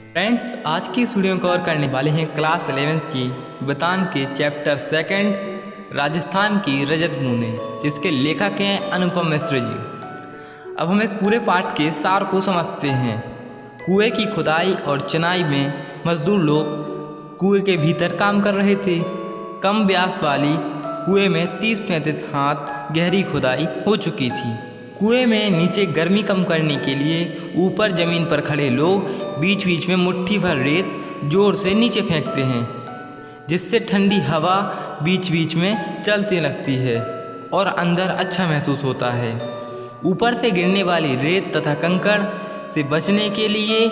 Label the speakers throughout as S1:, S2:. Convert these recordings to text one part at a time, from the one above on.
S1: Friends, आज की video में कवर करने वाले हैं क्लास 11th की वेदांत के चैप्टर 2 राजस्थान की रजत बूंदें, जिसके लेखक हैं अनुपम मिश्र जी। अब हम इस पूरे पाठ के सार को समझते हैं। कुएं की खुदाई और चिनाई में मजदूर लोग कुएं के भीतर काम कर रहे थे। कम व्यास वाली कुएं में 30-35 हाथ गहरी खुदाई हो चुकी थी। कुएं में नीचे गर्मी कम करने के लिए ऊपर ज़मीन पर खड़े लोग बीच बीच में मुट्ठी भर रेत जोर से नीचे फेंकते हैं, जिससे ठंडी हवा बीच बीच में चलती लगती है और अंदर अच्छा महसूस होता है। ऊपर से गिरने वाली रेत तथा कंकड़ से बचने के लिए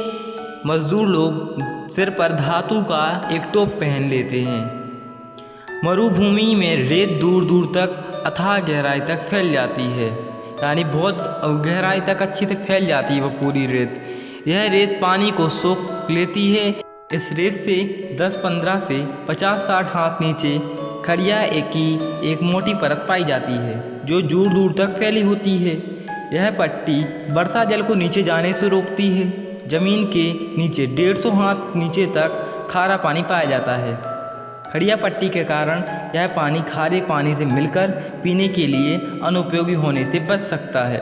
S1: मजदूर लोग सिर पर धातु का एक टोप पहन लेते हैं। मरुभूमि में रेत दूर दूर तक अथाह गहराई तक फैल जाती है, यानी बहुत गहराई तक अच्छी से फैल जाती है वह पूरी रेत। यह रेत पानी को सोख लेती है। इस रेत से 10-15 से 50-60 हाथ नीचे खड़िया की एक मोटी परत पाई जाती है, जो दूर दूर तक फैली होती है। यह पट्टी वर्षा जल को नीचे जाने से रोकती है। ज़मीन के नीचे 150 हाथ नीचे तक खारा पानी पाया जाता है। खड़िया पट्टी के कारण यह पानी खारे पानी से मिलकर पीने के लिए अनुपयोगी होने से बच सकता है।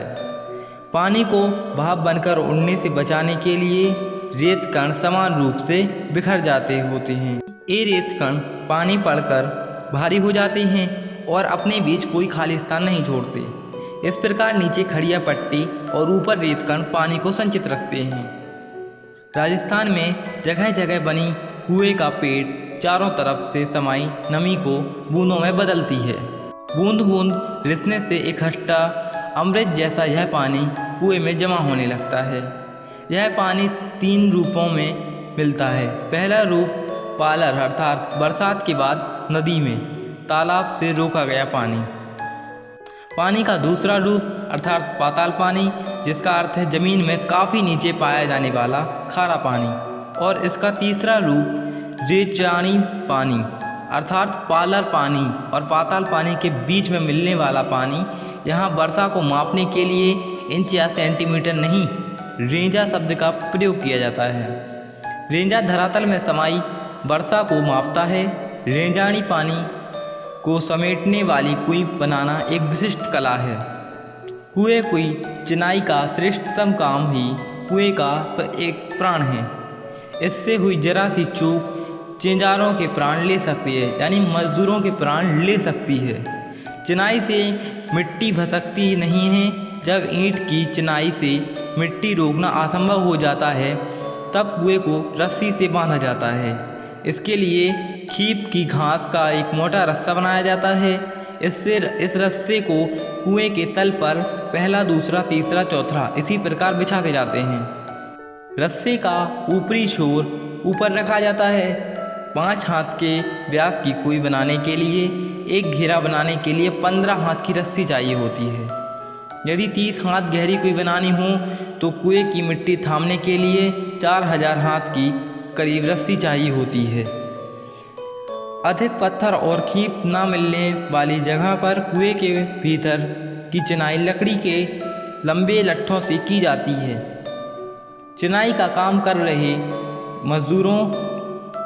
S1: पानी को भाप बनकर उड़ने से बचाने के लिए रेत कण समान रूप से बिखर जाते होते हैं। ये रेत कण पानी पड़कर भारी हो जाते हैं और अपने बीच कोई खाली स्थान नहीं छोड़ते। इस प्रकार नीचे खड़िया पट्टी और ऊपर रेत कण पानी को संचित रखते हैं। राजस्थान में जगह जगह बनी कुएं का पेट चारों तरफ से समाई नमी को बूंदों में बदलती है। बूंद बूंद रिसने से इकट्ठा अमृत जैसा यह पानी कुएं में जमा होने लगता है। यह पानी 3 रूपों में मिलता है। पहला रूप पालर अर्थात बरसात के बाद नदी में तालाब से रोका गया पानी का दूसरा रूप अर्थात पाताल पानी, जिसका अर्थ है ज़मीन में काफ़ी नीचे पाया जाने वाला खारा पानी। और इसका तीसरा रूप रेचाणी पानी अर्थात पालर पानी और पाताल पानी के बीच में मिलने वाला पानी। यहाँ वर्षा को मापने के लिए इंच या सेंटीमीटर नहीं, रेंजा शब्द का प्रयोग किया जाता है। रेंजा धरातल में समाई वर्षा को मापता है। रेंजाणी पानी को समेटने वाली कुएं बनाना एक विशिष्ट कला है। कुएं की चिनाई का श्रेष्ठतम काम ही कुएं का एक प्राण है। इससे हुई जरा सी चूक चिंजारों के प्राण ले सकती है, यानी मजदूरों के प्राण ले सकती है। चिनाई से मिट्टी भसकती नहीं है। जब ईंट की चिनाई से मिट्टी रोकना असंभव हो जाता है, तब कुएं को रस्सी से बांधा जाता है। इसके लिए खीप की घास का एक मोटा रस्सा बनाया जाता है। इस रस्से को कुएं के तल पर पहला, दूसरा, तीसरा, चौथा इसी प्रकार बिछाते जाते हैं। रस्से का ऊपरी छोर ऊपर रखा जाता है। 5 हाथ के व्यास की कुएं बनाने के लिए एक घेरा बनाने के लिए 15 हाथ की रस्सी चाहिए होती है। यदि 30 हाथ गहरी कुएं बनानी हो तो कुएं की मिट्टी थामने के लिए 4000 हाथ की करीब रस्सी चाहिए होती है। अधिक पत्थर और खीप न मिलने वाली जगह पर कुएं के भीतर की चिनाई लकड़ी के लंबे लट्ठों से की जाती है। चिनाई का काम कर रहे मजदूरों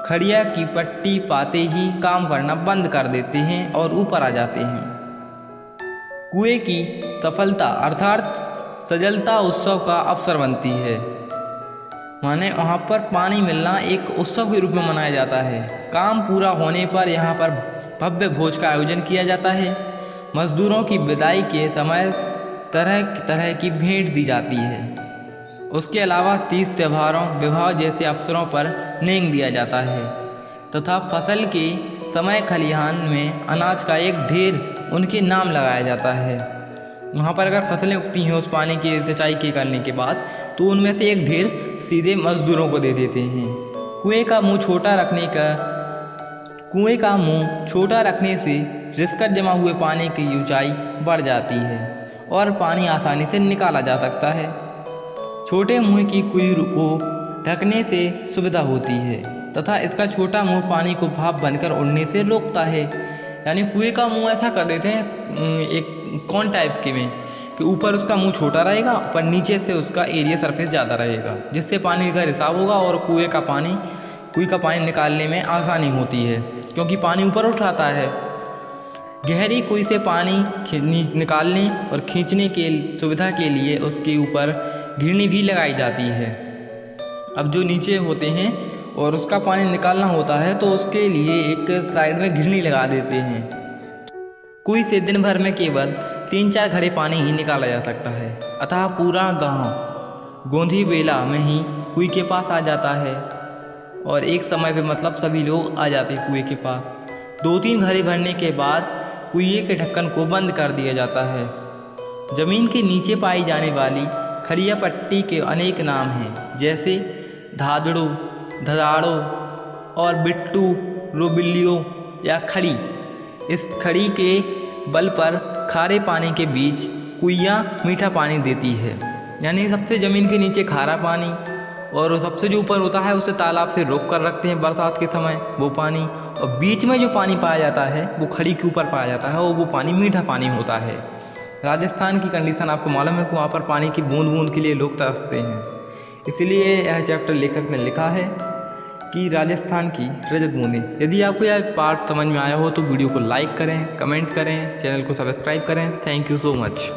S1: खड़िया की पट्टी पाते ही काम करना बंद कर देते हैं और ऊपर आ जाते हैं। कुएं की सफलता अर्थात सजलता उत्सव का अवसर बनती है। माने वहाँ पर पानी मिलना एक उत्सव के रूप में मनाया जाता है। काम पूरा होने पर यहाँ पर भव्य भोज का आयोजन किया जाता है। मजदूरों की विदाई के समय तरह तरह की भेंट दी जाती है। उसके अलावा 30 त्योहारों, विवाह जैसे अवसरों पर नेंग दिया जाता है तथा फसल के समय खलिहान में अनाज का एक ढेर उनके नाम लगाया जाता है। वहाँ पर अगर फसलें उगती हैं उस पानी की सिंचाई के करने के बाद, तो उनमें से एक ढेर सीधे मजदूरों को दे देते हैं। कुएं का मुंह छोटा रखने से रिसकर जमा हुए पानी की ऊंचाई बढ़ जाती है और पानी आसानी से निकाला जा सकता है। छोटे मुंह की कुएं को ढकने से सुविधा होती है तथा इसका छोटा मुंह पानी को भाप बनकर उड़ने से रोकता है। यानी कुएं का मुंह ऐसा कर देते हैं एक कौन टाइप के में कि ऊपर उसका मुंह छोटा रहेगा पर नीचे से उसका एरिया सरफेस ज़्यादा रहेगा, जिससे पानी का रिसाव होगा और कुएँ का पानी निकालने में आसानी होती है, क्योंकि पानी ऊपर उठाता है। गहरी कुएँ से पानी निकालने और खींचने के सुविधा के लिए उसके ऊपर घिरनी भी लगाई जाती है। अब जो नीचे होते हैं और उसका पानी निकालना होता है तो उसके लिए एक साइड में घिरनी लगा देते हैं। कुएँ से दिन भर में केवल 3-4 घड़े पानी ही निकाला जा सकता है, अतः पूरा गांव गोंधी बेला में ही कुएँ के पास आ जाता है और एक समय पे मतलब सभी लोग आ जाते हैं कुएँ के पास। 2-3 घड़े भरने के बाद कुएँ के ढक्कन को बंद कर दिया जाता है। ज़मीन के नीचे पाई जाने वाली खड़िया पट्टी के अनेक नाम हैं, जैसे धादड़ो, धदाड़ो और बिट्टू, रोबिल्लियो या खड़ी। इस खड़ी के बल पर खारे पानी के बीच कुइयाँ मीठा पानी देती है, यानी सबसे ज़मीन के नीचे खारा पानी और सबसे जो ऊपर होता है उसे तालाब से रोक कर रखते हैं बरसात के समय वो पानी, और बीच में जो पानी पाया जाता है वो खड़ी के ऊपर पाया जाता है और वो पानी मीठा पानी होता है। राजस्थान की कंडीशन आपको मालूम है कि वहाँ पर पानी की बूंद बूंद के लिए लोग तरसते हैं, इसलिए यह चैप्टर लेखक ने लिखा है कि राजस्थान की रजत बूंदें। यदि आपको यह पार्ट समझ में आया हो तो वीडियो को लाइक करें, कमेंट करें, चैनल को सब्सक्राइब करें। Thank you so much.